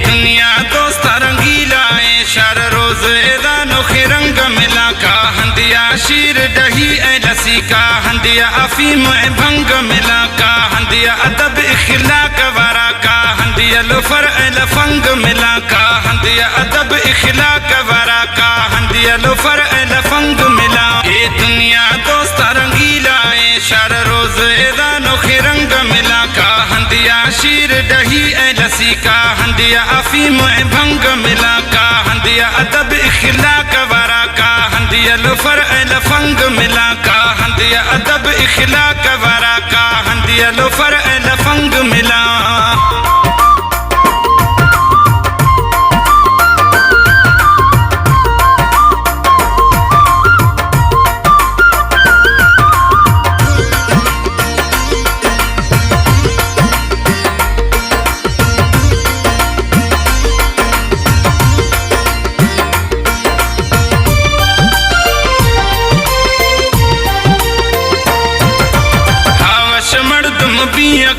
दुनिया दोस्त रंगीला ए शर रोज एदा नोखे रंग मिला का हंदिया शीर दही ए लसी का हंदिया अफीम ए भंग मिला का हंदिया अदब इखलाक वरा का हंदिया लुफर ए लफंग मिला का हंदिया अदब इखलाक वरा का हंदिया लुफर ए लफंग मिला। ये दुनिया दोस्त रंगीला ए शर रोज एदा नोखे रंग मिला का हंदिया शीर दही ए लसी का हंदिया अफीम ए भंग मिला का हंदिया अदब इखलाक वरा का हंदिया लुफर ए लफंग मिला का हंदिया अदब इखलाक वरा का हंदिया लुफर ए लफंग मिला।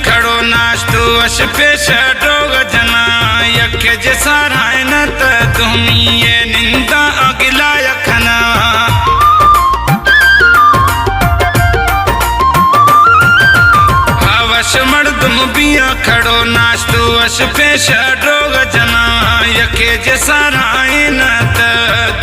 खड़ो नाश्तो अश पेश डोग जना यख जैसा रायन त तुमिये निंदा अगिला यखना हवश मर्दम बिया खड़ो नाश्तो अश पेश डोग जना यख जैसा रायन त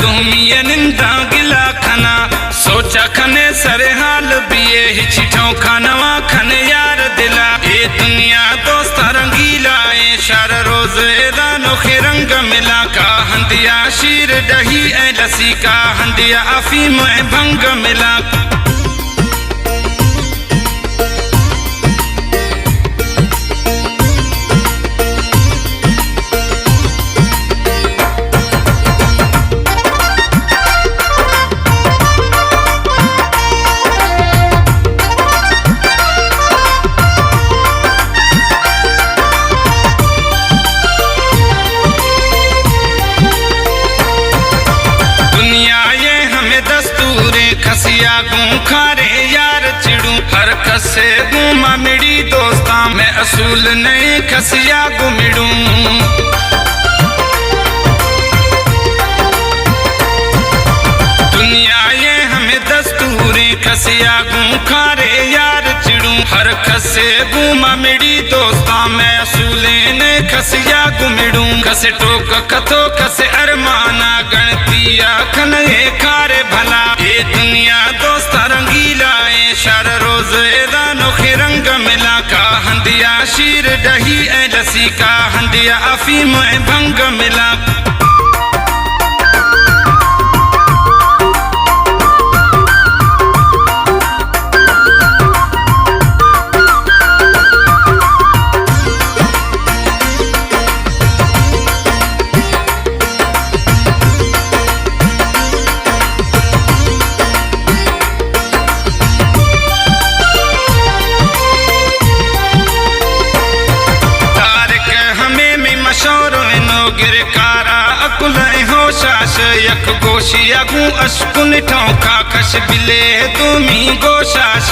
तुमिये निंदा गिला खना सोचा खने सरे हाल बिये हिचिठों खानवा खने यार दिला। ये दुनिया दोस्त रंगीला ए शर रोज एदा नोखे रंग मिला का हंदिया शीर दही ए लसी का हंदिया अफीम ए भंग मिला। खसिया गूं खारे यार चिड़ू हर कसे गुमा मिड़ी दोस्ता मैं असूल नहीं खसिया गु मिड़ू दुनिया ये हमें दस्तूरे खसिया गूं खारे यार चिड़ू हर कसे गुमा मिड़ी दोस्ता मैं असूले ने खसिया गु मिड़ू खसे टोक कथो खसे अरमाना गणतिया खने खारे भला। ये दुनिया दोस्त रंगीला ए शर रोज एदा नोखे रंग मिला का हंदिया शीर दही ए लसी का हंदिया अफीम ए भंग मिला। गिरकारा अकुल होशाश यक गोशी अगू अशकुन ठोका खश बिले तुमी गोशाश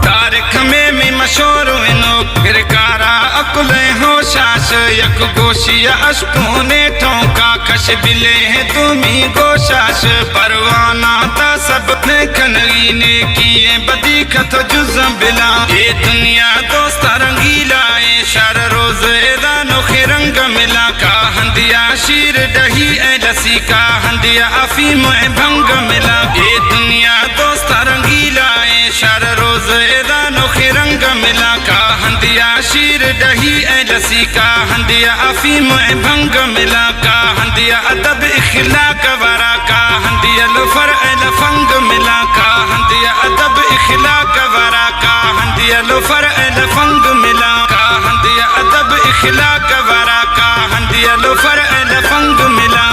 तारिख में मशोर नो गिरकारा अकुल होशाश यक गोशी अशकुन ठोका खश बिले तुमी गोशाश परवाना ता सब ने खनगी ने किए बदी खत जुज़म बिला। ये दुनिया दोस्त रंगीला ए शर रोज एदा नोखे रंग मिला का हंदिया शीर दही ए लसी का हंदिया अफीम ए भंग मिला। ये दुनिया दोस्त रंगीला ए शर रोज एदा नोखे रंग मिला का हंदिया शीर दही ए लसी का हंदिया अफीम ए भंग मिला का हंदिया अदब इखलाक वरा का हंदिया लुफर ए लफंग मिला का हंदिया अदब इखलाक वरा का हंदिया लुफर ए लफंग मिला का हंदिया अदब इखलाक वरा का हंदिया लुफर ए लफंग मिला।